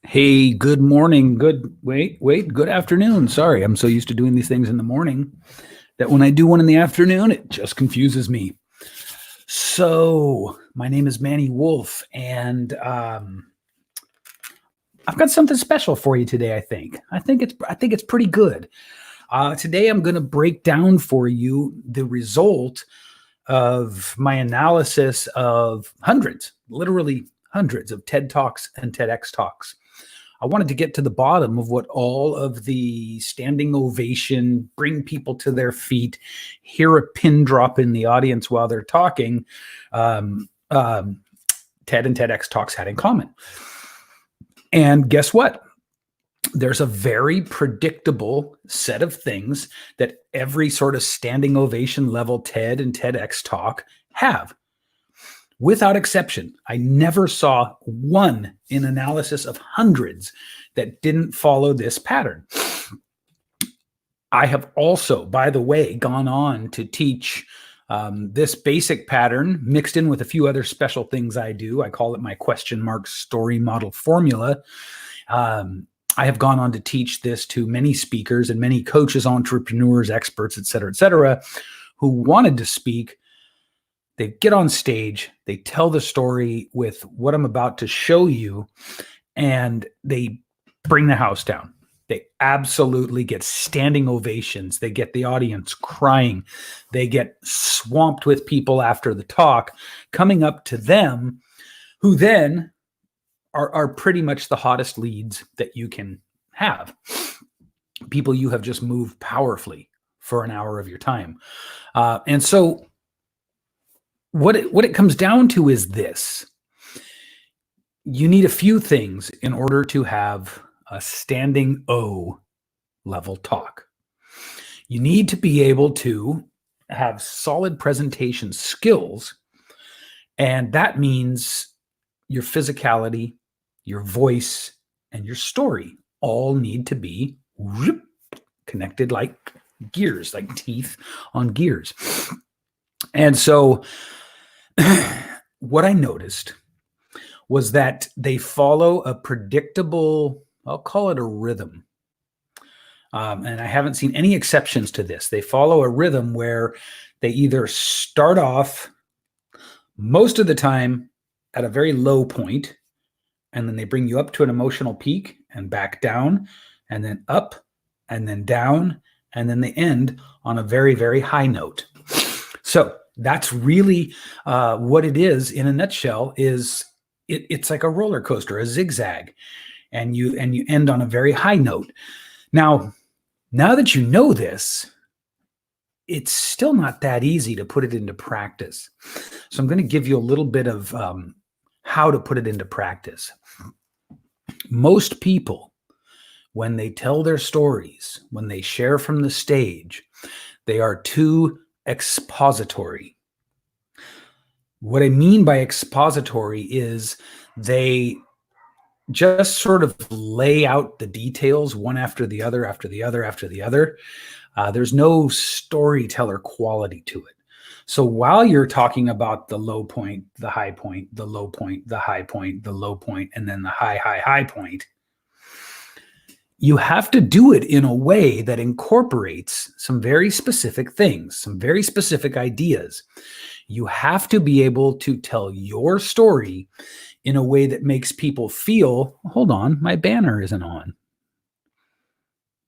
Hey, good morning. Good afternoon. Sorry, I'm so used to doing these things in the morning that when I do one in the afternoon, it just confuses me. So, my name is Manny Wolf, and I've got something special for you today. I think it's pretty good. Today, I'm going to break down for you the result of my analysis of hundreds, literally hundreds of TED Talks and TEDx talks. I wanted to get to the bottom of what all of the standing ovation, bring people to their feet, hear a pin drop in the audience while they're talking, um, TED and TEDx talks had in common. And guess what? There's a very predictable set of things that every sort of standing ovation level TED and TEDx talk have. Without exception, I never saw one in analysis of hundreds that didn't follow this pattern. I have also, by the way, gone on to teach this basic pattern mixed in with a few other special things I do. I call it my question mark story model formula. I have gone on to teach this to many speakers and many coaches, entrepreneurs, experts, et cetera, who wanted to speak. They get on stage, they tell the story with what I'm about to show you, and they bring the house down. They absolutely get standing ovations. They get the audience crying. They get swamped with people after the talk coming up to them, who then are pretty much the hottest leads that you can have. People you have just moved powerfully for an hour of your time. And so what it comes down to is this. You need a few things in order to have a standing O level talk. You need to be able to have solid presentation skills, and that means your physicality, your voice, and your story all need to be connected like gears, like teeth on gears. And so what I noticed was that they follow a predictable, I'll call it a rhythm. And I haven't seen any exceptions to this. They follow a rhythm where they either start off most of the time at a very low point, and then they bring you up to an emotional peak and back down, and then up, and then down, and then they end on a very, very high note. So that's really what it is in a nutshell. Is it's like a roller coaster, a zigzag, and you end on a very high note. Now that you know this, it's still not that easy to put it into practice. So I'm going to give you a little bit of how to put it into practice. Most people, when they tell their stories, when they share from the stage, they are too expository. What I mean by expository is they just sort of lay out the details one after the other, after the other, after the other. There's no storyteller quality to it. So while you're talking about the low point, the high point, the low point, the high point, the low point, and then the high point, you have to do it in a way that incorporates some very specific things, some very specific ideas. You have to be able to tell your story in a way that makes people feel, hold on, my banner isn't on.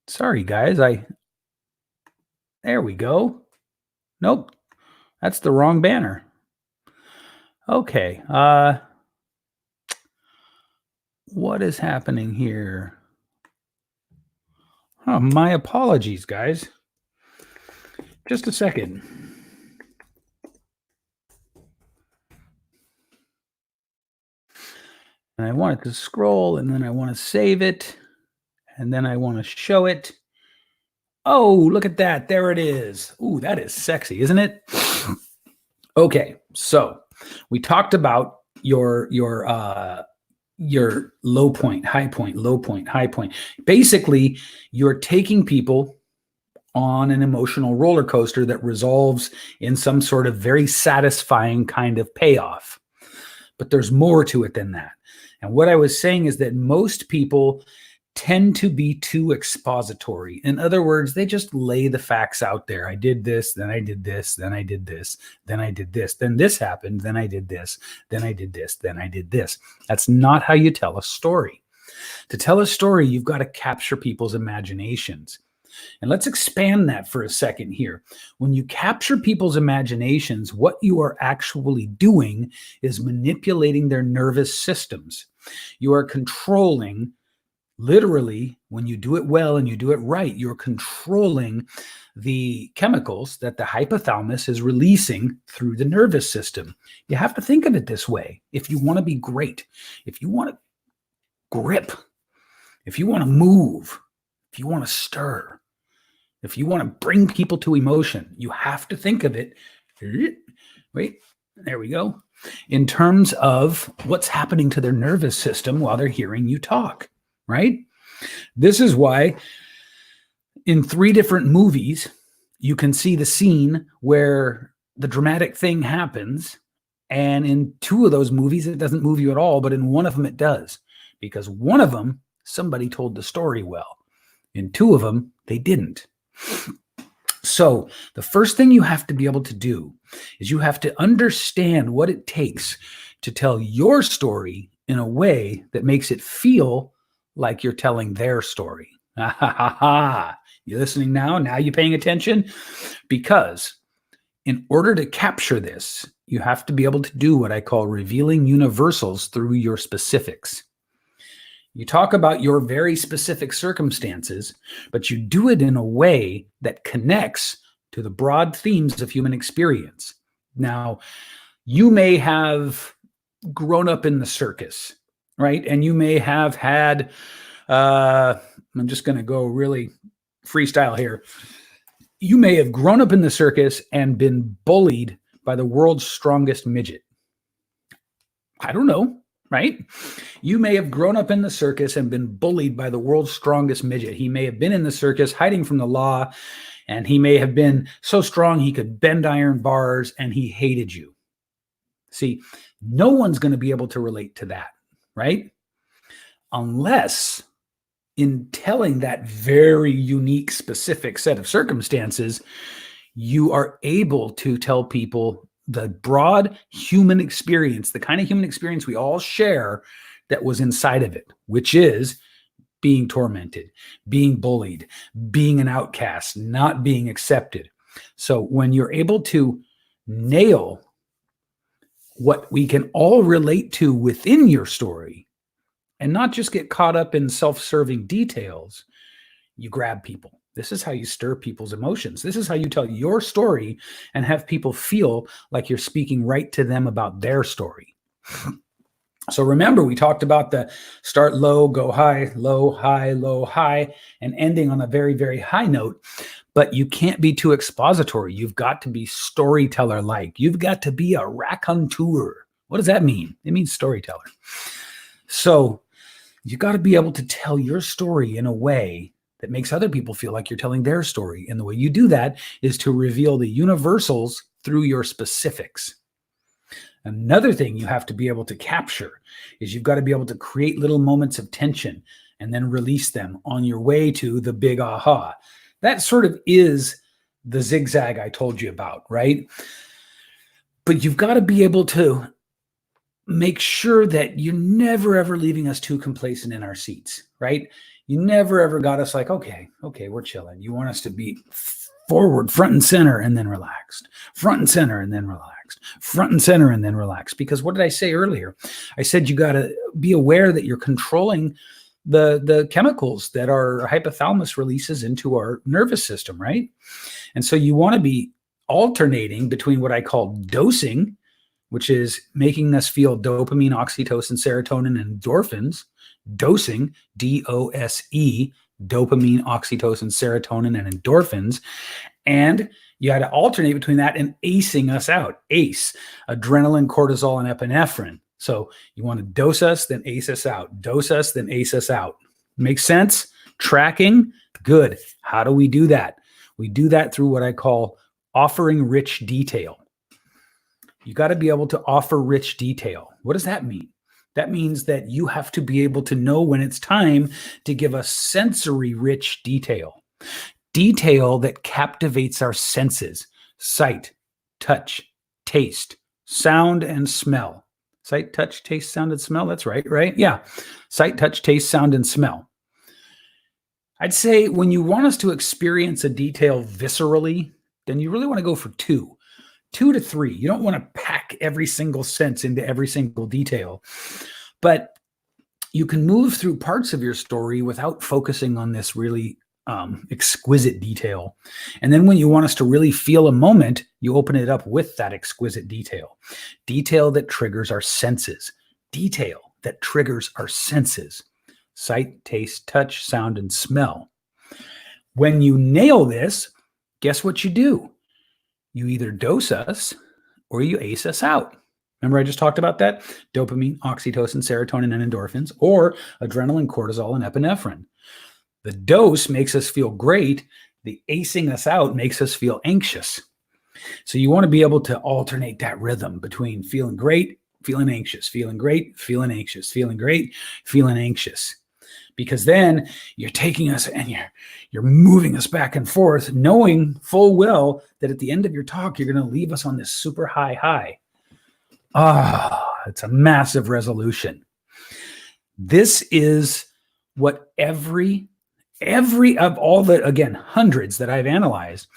Sorry, guys. There we go. Nope, that's the wrong banner. Okay. What is happening here? Oh, my apologies, guys. Just a second. And I want it to scroll, and then I want to save it, and then I want to show it. Oh, look at that. There it is. Ooh, that is sexy, isn't it? Okay, so we talked about your low point, high point, low point, high point. Basically, you're taking people on an emotional roller coaster that resolves in some sort of very satisfying kind of payoff. But there's more to it than that. And what I was saying is that most people tend to be too expository. In other words, they just lay the facts out there. I did this, then I did this, then I did this, then I did this, then this happened, then I did this, then I did this, then I did this. That's not how you tell a story. To tell a story, you've got to capture people's imaginations. And let's expand that for a second here. When you capture people's imaginations, what you are actually doing is manipulating their nervous systems. You are controlling, literally, when you do it well and you do it right, you're controlling the chemicals that the hypothalamus is releasing through the nervous system. You have to think of it this way. If you want to be great, if you want to grip, if you want to move, if you want to stir, if you want to bring people to emotion, you have to think of it. Wait, there we go. In terms of what's happening to their nervous system while they're hearing you talk, right? This is why in 3 different movies, you can see the scene where the dramatic thing happens. And in 2 of those movies, it doesn't move you at all. But in one of them, it does. Because one of them, somebody told the story well. In 2 of them, they didn't. So the first thing you have to be able to do is you have to understand what it takes to tell your story in a way that makes it feel like you're telling their story. You listening now? Now you paying attention? Because in order to capture this, you have to be able to do what I call revealing universals through your specifics. You talk about your very specific circumstances, but you do it in a way that connects to the broad themes of human experience. Now, you may have grown up in the circus, right? And you may have had, I'm just going to go really freestyle here. You may have grown up in the circus and been bullied by the world's strongest midget. I don't know. Right? You may have grown up in the circus and been bullied by the world's strongest midget. He may have been in the circus hiding from the law, and he may have been so strong he could bend iron bars, and he hated you. See, no one's going to be able to relate to that, right? Unless in telling that very unique, specific set of circumstances, you are able to tell people the broad human experience, the kind of human experience we all share that was inside of it, which is being tormented, being bullied, being an outcast, not being accepted. So when you're able to nail what we can all relate to within your story and not just get caught up in self-serving details, you grab people. This is how you stir people's emotions. This is how you tell your story and have people feel like you're speaking right to them about their story. So remember, we talked about the start low, go high, low, high, and ending on a very, very high note. But you can't be too expository. You've got to be storyteller-like. You've got to be a raconteur. What does that mean? It means storyteller. So you got to be able to tell your story in a way that makes other people feel like you're telling their story. And the way you do that is to reveal the universals through your specifics. Another thing you have to be able to capture is you've got to be able to create little moments of tension and then release them on your way to the big aha. That sort of is the zigzag I told you about, right? But you've got to be able to make sure that you're never, ever leaving us too complacent in our seats, right? You never, ever got us like, okay, we're chilling. You want us to be forward, front and center, and then relaxed. Front and center, and then relaxed. Front and center, and then relaxed. Because what did I say earlier? I said you got to be aware that you're controlling the chemicals that our hypothalamus releases into our nervous system, right? And so you want to be alternating between what I call dosing, which is making us feel dopamine, oxytocin, serotonin, and endorphins. Dosing, D-O-S-E, dopamine, oxytocin, serotonin, and endorphins. And you had to alternate between that and acing us out. ACE, adrenaline, cortisol, and epinephrine. So you want to dose us, then ace us out. Dose us, then ace us out. Makes sense? Tracking? Good. How do we do that? We do that through what I call offering rich detail. You got to be able to offer rich detail. What does that mean? That means that you have to be able to know when it's time to give a sensory rich detail, detail that captivates our senses: sight, touch, taste, sound, and smell. Sight, touch, taste, sound, and smell. That's right, right? Yeah. Sight, touch, taste, sound, and smell. I'd say when you want us to experience a detail viscerally, then you really want to go for two to three. You don't want to pack every single sense into every single detail, but you can move through parts of your story without focusing on this really exquisite detail. And then when you want us to really feel a moment, you open it up with that exquisite detail, detail that triggers our senses, detail that triggers our senses: sight, taste, touch, sound, and smell. When you nail this, guess what you do? You either dose us or you ace us out. Remember I just talked about that? Dopamine, oxytocin, serotonin, and endorphins, or adrenaline, cortisol, and epinephrine. The dose makes us feel great. The acing us out makes us feel anxious. So you want to be able to alternate that rhythm between feeling great, feeling anxious, feeling great, feeling anxious, feeling great, feeling anxious. Because then you're taking us and you're moving us back and forth, knowing full well that at the end of your talk, you're going to leave us on this super high. It's a massive resolution. This is what every of all the, again, hundreds that I've analyzed,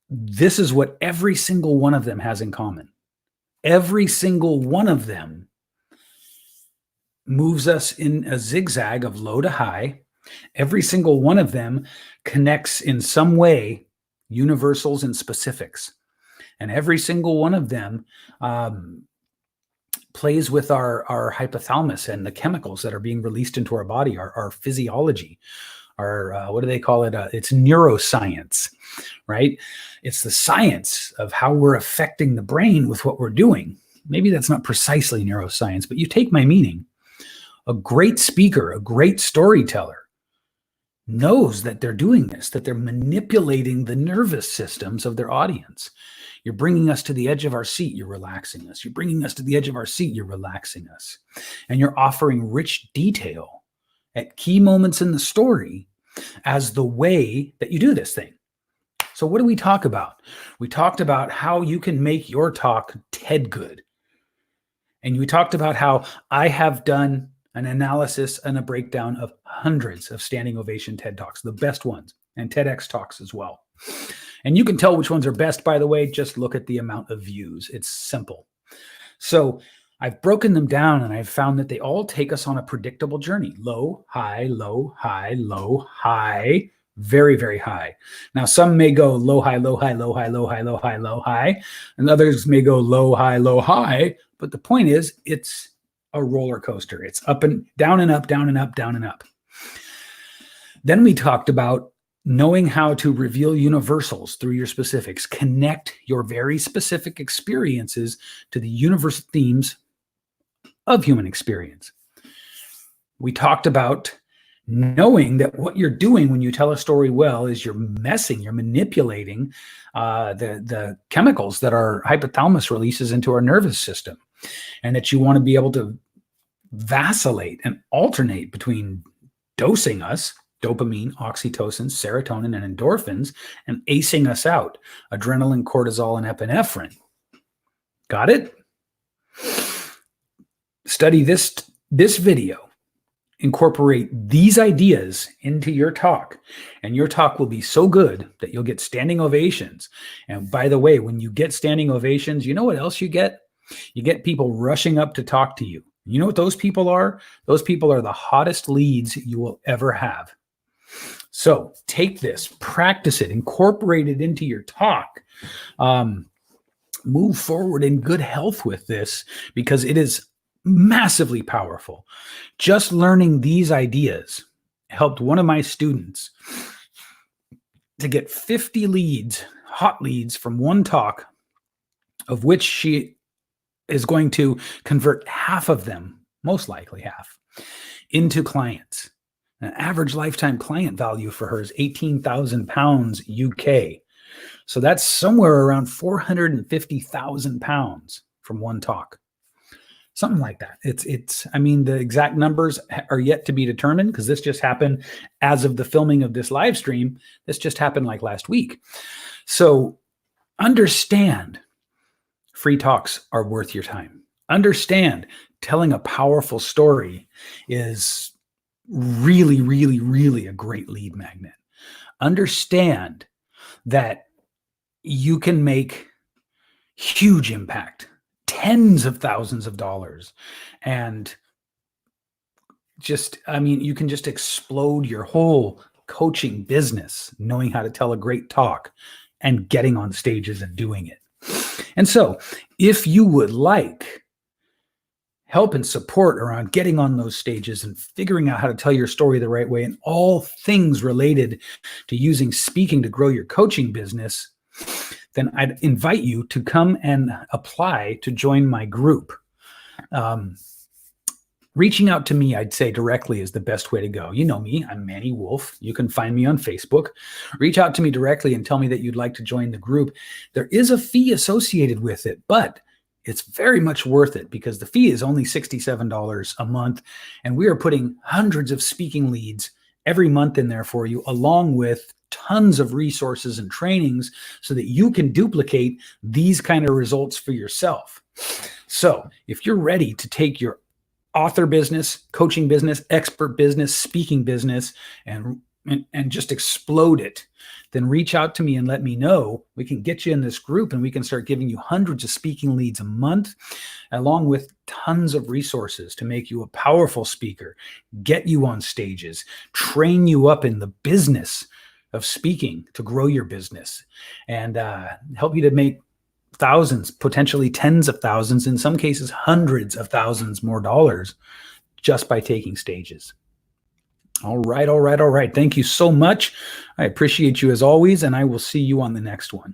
this is what every single one of them has in common. Every single one of them moves us in a zigzag of low to high. Every single one of them connects in some way universals and specifics. And every single one of them plays with our hypothalamus and the chemicals that are being released into our body, our physiology, our, what do they call it? It's neuroscience, right? It's the science of how we're affecting the brain with what we're doing. Maybe that's not precisely neuroscience, but you take my meaning. A great speaker, a great storyteller knows that they're doing this, that they're manipulating the nervous systems of their audience. You're bringing us to the edge of our seat, you're relaxing us. You're bringing us to the edge of our seat, you're relaxing us. And you're offering rich detail at key moments in the story as the way that you do this thing. So what do we talk about? We talked about how you can make your talk TED good. And we talked about how I have done an analysis and a breakdown of hundreds of standing ovation TED Talks, the best ones, and TEDx Talks as well. And you can tell which ones are best, by the way, just look at the amount of views. It's simple. So I've broken them down and I've found that they all take us on a predictable journey. Low, high, low, high, low, high, very, very high. Now, some may go low, high, low, high, low, high, low, high, low, high, low, high, and others may go low, high, low, high. But the point is, it's a roller coaster. It's up and down and up, down and up, down and up. Then we talked about knowing how to reveal universals through your specifics, connect your very specific experiences to the universal themes of human experience. We talked about knowing that what you're doing when you tell a story well is you're manipulating the chemicals that our hypothalamus releases into our nervous system, and that you want to be able to vacillate and alternate between dosing us, dopamine, oxytocin, serotonin, and endorphins, and acing us out, adrenaline, cortisol, and epinephrine. Got it? Study this video. Incorporate these ideas into your talk, and your talk will be so good that you'll get standing ovations. And by the way, when you get standing ovations, you know what else you get? You get people rushing up to talk to you. You know what those people are? Those people are the hottest leads you will ever have. So take this, practice it, incorporate it into your talk. Move forward in good health with this, because it is massively powerful. Just learning these ideas helped one of my students to get 50 leads, hot leads from one talk, of which she is going to convert half of them, most likely half, into clients. An average lifetime client value for her is £18,000 UK. So that's somewhere around £450,000 from one talk. something like that. I mean, the exact numbers are yet to be determined because this just happened as of the filming of this live stream. This just happened like last week. So understand free talks are worth your time. Understand telling a powerful story is really, really, really a great lead magnet. Understand that you can make huge impact, tens of thousands of dollars, and you can just explode your whole coaching business knowing how to tell a great talk and getting on stages and doing it. And so if you would like help and support around getting on those stages and figuring out how to tell your story the right way and all things related to using speaking to grow your coaching business, then I'd invite you to come and apply to join my group. Reaching out to me, I'd say directly, is the best way to go. You know me, I'm Manny Wolf. You can find me on Facebook. Reach out to me directly and tell me that you'd like to join the group. There is a fee associated with it, but it's very much worth it because the fee is only $67 a month, and we are putting hundreds of speaking leads every month in there for you, along with tons of resources and trainings so that you can duplicate these kind of results for yourself. So if you're ready to take your author business, coaching business, expert business, speaking business, and just explode it, then reach out to me and let me know. We can get you in this group and we can start giving you hundreds of speaking leads a month, along with tons of resources to make you a powerful speaker, get you on stages, train you up in the business of speaking to grow your business, and help you to make thousands, potentially tens of thousands, in some cases hundreds of thousands more dollars just by taking stages. All right. Thank you so much. I appreciate you as always, and I will see you on the next one.